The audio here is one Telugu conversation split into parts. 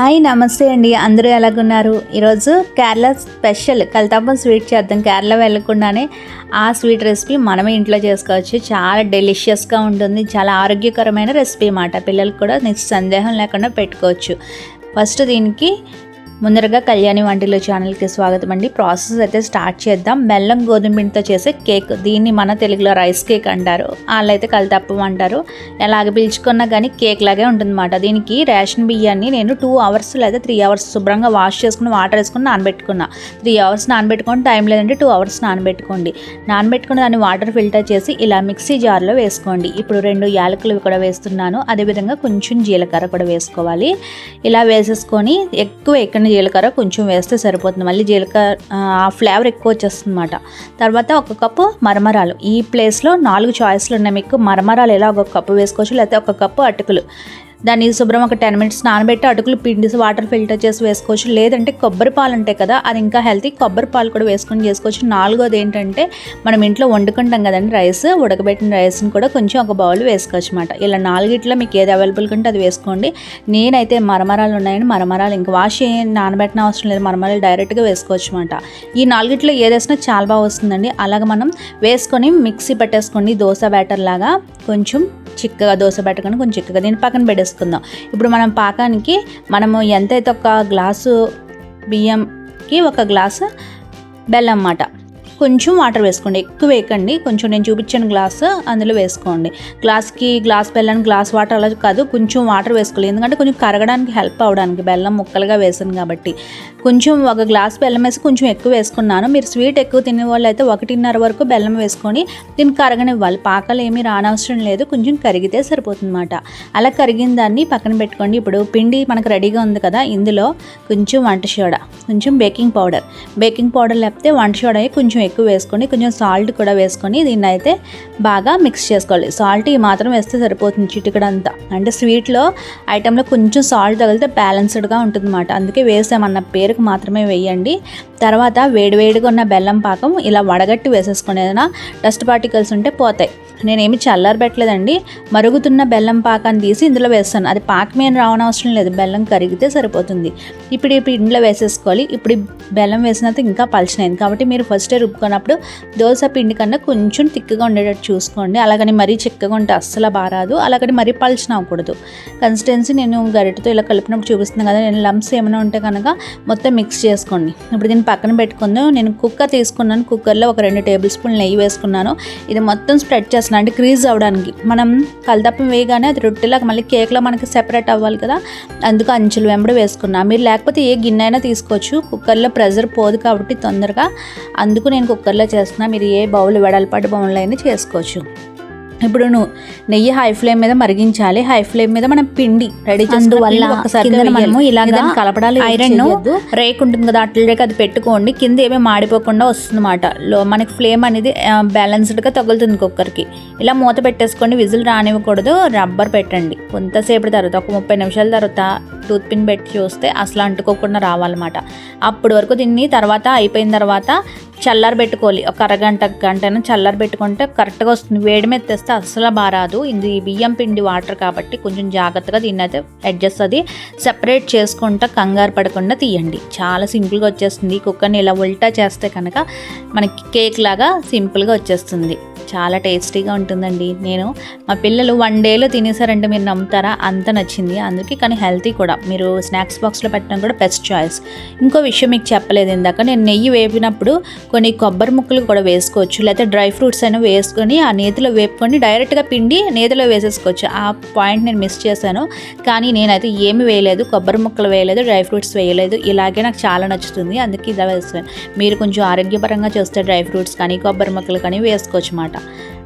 హాయ్ నమస్తే అండి, అందరూ ఎలాగున్నారు? ఈరోజు కేరళ స్పెషల్ కల్తాపం స్వీట్ చేద్దాం. కేరళ వెళ్ళకుండానే ఆ స్వీట్ రెసిపీ మనమే ఇంట్లో చేసుకోవచ్చు. చాలా డెలిషియస్గా ఉంటుంది. చాలా ఆరోగ్యకరమైన రెసిపీ అన్నమాట. పిల్లలకు కూడా నెక్స్ట్ సందేహం లేకుండా పెట్టుకోవచ్చు. ఫస్ట్ దీనికి ముందరగా కళ్యాణి వంటిలో ఛానల్కి స్వాగతం అండి. ప్రాసెస్ అయితే స్టార్ట్ చేద్దాం. బెల్లం గోధుమ పిండితో చేసే కేక్, దీన్ని మన తెలుగులో రైస్ కేక్ అంటారు, వాళ్ళైతే కల్తప్పం అంటారు. ఎలాగ పిలుచుకున్నా కానీ కేక్ లాగే ఉంటుందన్నమాట. దీనికి రేషన్ బియ్యాన్ని నేను 2 hours లేదా 3 hours శుభ్రంగా వాష్ చేసుకుని వాటర్ వేసుకుని నానబెట్టుకున్నా. 3 hours నానబెట్టుకోండి, టైం లేదంటే 2 hours నానబెట్టుకోండి. నానబెట్టుకుని దాన్ని వాటర్ ఫిల్టర్ చేసి ఇలా మిక్సీ జార్లో వేసుకోండి. ఇప్పుడు 2 యాలకులు కూడా వేస్తున్నాను. అదేవిధంగా కొంచెం జీలకర్ర కూడా వేసుకోవాలి. ఇలా వేసేసుకొని ఎక్కువ జీలకర్ర కొంచెం వేస్తే సరిపోతుంది. మళ్ళీ జీలకర్ర ఆ ఫ్లేవర్ ఎక్కువ వచ్చేస్తుంది అన్నమాట. తర్వాత 1 కప్పు మరమరాలు. ఈ ప్లేస్లో 4 చాయిస్లు ఉన్నాయి మీకు. మరమరాలు ఎలా 1 కప్పు వేసుకోవచ్చు, లేకపోతే 1 కప్పు అటుకులు. దాన్ని శుభ్రం ఒక 10 minutes నానబెట్టి అటుకులు పిండి వాటర్ ఫిల్టర్ చేసి వేసుకోవచ్చు. లేదంటే కొబ్బరి పాలు ఉంటాయి కదా, అది ఇంకా హెల్తీ, కొబ్బరి పాలు కూడా వేసుకొని చేసుకోవచ్చు. 4వది ఏంటంటే మనం ఇంట్లో వండుకుంటాం కదండి రైస్, ఉడకబెట్టిన రైస్ని కూడా కొంచెం ఒక బౌల్ వేసుకోవచ్చు అన్నమాట. ఇలా 4 మీకు ఏది అవైలబుల్గా ఉంటే అది వేసుకోండి. నేనైతే మరమరాలు ఉన్నాయని మరమరాలు ఇంకా వాష్ నానబెట్టిన అవసరం లేదు, మరమరాలు డైరెక్ట్గా వేసుకోవచ్చు అన్నమాట. ఈ 4 ఏది వేసినా చాలా బాగా వస్తుందండి. అలాగ మనం వేసుకొని మిక్సీ పట్టేసుకోండి. దోశ బ్యాటర్ లాగా కొంచెం చిక్కగా, దోశ పెట్టకుండా కొంచెం చిక్కగా. దీన్ని పక్కన పెట్టేసుకుందాం. ఇప్పుడు మనం పాకానికి మనము ఎంతైతే 1 గ్లాసు బియ్యంకి 1 గ్లాసు బెల్లం అన్నమాట. కొంచెం వాటర్ వేసుకోండి, ఎక్కువ వేయకండి. కొంచెం నేను చూపించిన గ్లాసు అందులో వేసుకోండి. గ్లాస్కి గ్లాస్ బెల్లానికి గ్లాస్ వాటర్ అలా కాదు, కొంచెం వాటర్ వేసుకోవాలి. ఎందుకంటే కొంచెం కరగడానికి హెల్ప్ అవ్వడానికి, బెల్లం ముక్కలుగా వేసాను కాబట్టి. కొంచెం 1 గ్లాస్ బెల్లం వేసి కొంచెం ఎక్కువ వేసుకున్నాను. మీరు స్వీట్ ఎక్కువ తినే వాళ్ళు అయితే 1.5 వరకు బెల్లం వేసుకొని దీన్ని కరగనివ్వాలి. పాకాలు ఏమీ రానవసరం లేదు, కొంచెం కరిగితే సరిపోతుంది అన్నమాట. అలా కరిగిన దాన్ని పక్కన పెట్టుకోండి. ఇప్పుడు పిండి మనకు రెడీగా ఉంది కదా, ఇందులో కొంచెం వంట సోడా, కొంచెం బేకింగ్ పౌడర్ లేకపోతే వంట సోడా కొంచెం ఎక్కువ వేసుకొని, కొంచెం సాల్ట్ కూడా వేసుకొని దీన్ని అయితే బాగా మిక్స్ చేసుకోవాలి. సాల్ట్ ఈ మాత్రం వేస్తే సరిపోతుంది, చిటికడంతా. అంటే స్వీట్లో ఐటెంలో కొంచెం సాల్ట్ తగిలితే బ్యాలెన్స్డ్గా ఉంటుంది అన్నమాట. అందుకే వేసామన్న పేరుకు మాత్రమే వేయండి. తర్వాత వేడివేడిగా ఉన్న బెల్లం పాకం ఇలా వడగట్టి వేసేసుకొని, ఏదైనా డస్ట్ పార్టికల్స్ ఉంటే పోతాయి. నేనేమి చల్లారబెట్టలేదండి, మరుగుతున్న బెల్లం పాకాన్ని తీసి ఇందులో వేస్తాను. అది పాకమేం రావనవసరం లేదు, బెల్లం కరిగితే సరిపోతుంది. ఇప్పుడు ఈ పిండిలో వేసేసుకోవాలి. ఇప్పుడు బెల్లం వేసినంత ఇంకా పలచనైంది కాబట్టి మీరు ఫస్టే రుబ్బుకున్నప్పుడు దోశ పిండి కన్నా కొంచెం తిక్కుగా ఉండేటట్టు చూసుకోండి. అలాగని మరీ చిక్కగా ఉంటే అస్సలు బారాదు, అలాగని మరీ పలచన అవ్వకూడదు. కన్సిస్టెన్సీ నేను గరిటతో ఇలా కలిపినప్పుడు చూపిస్తున్నాను కదా, నేను లంప్స్ ఏమైనా ఉంటే కనుక మొత్తం మిక్స్ చేసుకోండి. ఇప్పుడు దీన్ని పక్కన పెట్టుకుందాం. నేను కుక్కర్ తీసుకున్నాను. కుక్కర్లో ఒక 2 టేబుల్ స్పూన్లు నెయ్యి వేసుకున్నాను. ఇది మొత్తం స్ప్రెడ్ చేస్తున్నాను, అంటే క్రీజ్ అవ్వడానికి. మనం కల్తప్పం వేయగానే అది రొట్టెలాగా మళ్ళీ కేక్లో మనకి సెపరేట్ అవ్వాలి కదా, అందుకు అంచులు వెంబడి వేసుకున్నాను. మీరు లేకపోతే ఏ గిన్నె అయినా తీసుకోవచ్చు, కుక్కర్లో ప్రెజర్ పోదు కాబట్టి తొందరగా. అందుకు నేను కుక్కర్లో చేస్తున్నా. మీరు ఏ బౌల్, వెడల్పాటి బౌల్ అయినా చేసుకోవచ్చు. ఇప్పుడు నెయ్యి హై ఫ్లేమ్ మీద మరిగించాలి. హై ఫ్లేమ్ మీద మనం పిండి రెడీ చేసుకోవాలి. ఒకసారి మనము ఇలాగ కలపడాలి. ఐరన్ రేక్ ఉంటుంది కదా, అట్ల రేక్ అది పెట్టుకోండి. కింద ఏమీ మాడిపోకుండా వస్తుందన్నమాట. మనకి ఫ్లేమ్ అనేది బ్యాలెన్స్డ్గా తగులుతుంది కుక్కర్కి. ఇలా మూత పెట్టేసుకోండి, విజిల్ రానివ్వకూడదు. రబ్బర్ పెట్టండి. కొంతసేపటి తర్వాత ఒక 30 నిమిషాల తర్వాత టూత్ పిన్ పెట్టి చూస్తే అసలు అంటుకోకుండా రావాలన్నమాట. అప్పటి వరకు దీన్ని తర్వాత అయిపోయిన తర్వాత చల్లారబెట్టుకోవాలి. ఒక అరగంట గంటైనా చల్లారబెట్టుకుంటే కరెక్ట్గా వస్తుంది. వేడి మీద తెస్తే అస్సలు బారాదు. ఇది బియ్యం పిండి వాటర్ కాబట్టి కొంచెం జాగ్రత్తగా దీన్ని అయితే అడ్జస్ట్ అది సెపరేట్ చేసుకుంటా కంగారు పడకుండా తీయండి. చాలా సింపుల్గా వచ్చేస్తుంది. కుక్కర్ని ఇలా ఉల్టా చేస్తే కనుక మనకి కేక్ లాగా సింపుల్గా వచ్చేస్తుంది. చాలా టేస్టీగా ఉంటుందండి. నేను మా పిల్లలు 1 dayలో తినేసారంటే మీరు నమ్ముతారా, అంత నచ్చింది. అందుకే కానీ హెల్తీ కూడా. మీరు స్నాక్స్ బాక్స్లో పెట్టడం కూడా బెస్ట్ చాయిస్. ఇంకో విషయం మీకు చెప్పలేదు ఇందాక, నేను నెయ్యి వేపినప్పుడు కొన్ని కొబ్బరి ముక్కలు కూడా వేసుకోవచ్చు, లేకపోతే డ్రై ఫ్రూట్స్ అయినా వేసుకొని ఆ నేతిలో వేపుకొని డైరెక్ట్గా పిండి నేతిలో వేసేసుకోవచ్చు. ఆ పాయింట్ నేను మిస్ చేశాను. కానీ నేనైతే ఏమి వేయలేదు, కొబ్బరి ముక్కలు వేయలేదు, డ్రై ఫ్రూట్స్ వేయలేదు. ఇలాగే నాకు చాలా నచ్చుతుంది, అందుకే ఇలా వేస్తాను. మీరు కొంచెం ఆరోగ్యపరంగా చూస్తే డ్రై ఫ్రూట్స్ కానీ కొబ్బరి ముక్కలు కానీ వేసుకోవచ్చు అన్నమాట.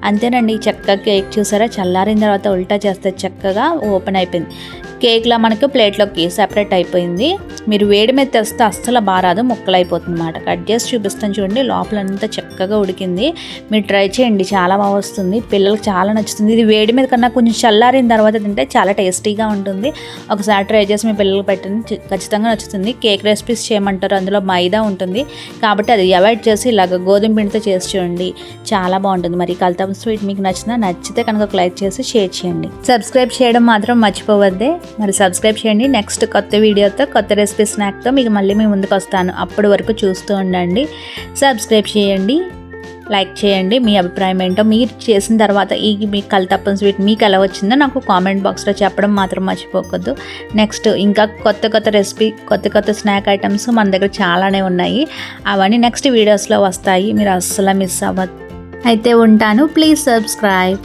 అంతేనండి, చక్కగా కేక్ చూసారా, చల్లారిన తర్వాత ఉల్టా చేస్తే చక్కగా ఓపెన్ అయిపోయింది. కేక్లా మనకు ప్లేట్లోకి సెపరేట్ అయిపోయింది. మీరు వేడి మీద తెస్తే అస్సలు బారాదు, ముక్కలు అయిపోతుంది అన్నమాట. కట్ చేసి చూపిస్తాను చూడండి, లోపలంతా చక్కగా ఉడికింది. మీరు ట్రై చేయండి, చాలా బాగా వస్తుంది. పిల్లలకు చాలా నచ్చుతుంది. ఇది వేడి మీద కన్నా కొంచెం చల్లారిన తర్వాత తింటే చాలా టేస్టీగా ఉంటుంది. ఒకసారి ట్రై చేసి మీ పిల్లలకు పెట్టండి, ఖచ్చితంగా నచ్చుతుంది. కేక్ రెసిపీస్ చేయమంటారు, అందులో మైదా ఉంటుంది కాబట్టి అది అవాయిడ్ చేసి ఇలాగ గోధుమ పిండితో చేసి చూడండి, చాలా బాగుంటుంది. మరి కల్తప్పం స్వీట్ మీకు నచ్చితే కనుక ఒక లైక్ చేసి షేర్ చేయండి. సబ్స్క్రైబ్ చేయడం మాత్రం మర్చిపోవద్దే. మరి సబ్స్క్రైబ్ చేయండి. నెక్స్ట్ కొత్త వీడియోతో కొత్త రెసిపీ స్నాక్తో మీకు మళ్ళీ మీ ముందుకు వస్తాను. అప్పటి వరకు చూస్తూ ఉండండి. సబ్స్క్రైబ్ చేయండి, లైక్ చేయండి. మీ అభిప్రాయం ఏంటో మీరు చేసిన తర్వాత మీ కలతప్పం స్వీట్ మీకు ఎలా వచ్చిందో నాకు కామెంట్ బాక్స్లో చెప్పడం మాత్రం మర్చిపోవద్దు. నెక్స్ట్ ఇంకా కొత్త రెసిపీ, కొత్త స్నాక్ ఐటమ్స్ మన దగ్గర చాలానే ఉన్నాయి. అవన్నీ నెక్స్ట్ వీడియోస్లో వస్తాయి. మీరు అస్సలు మిస్ అవ్వద్దు. అయితే ఉంటాను. Please subscribe.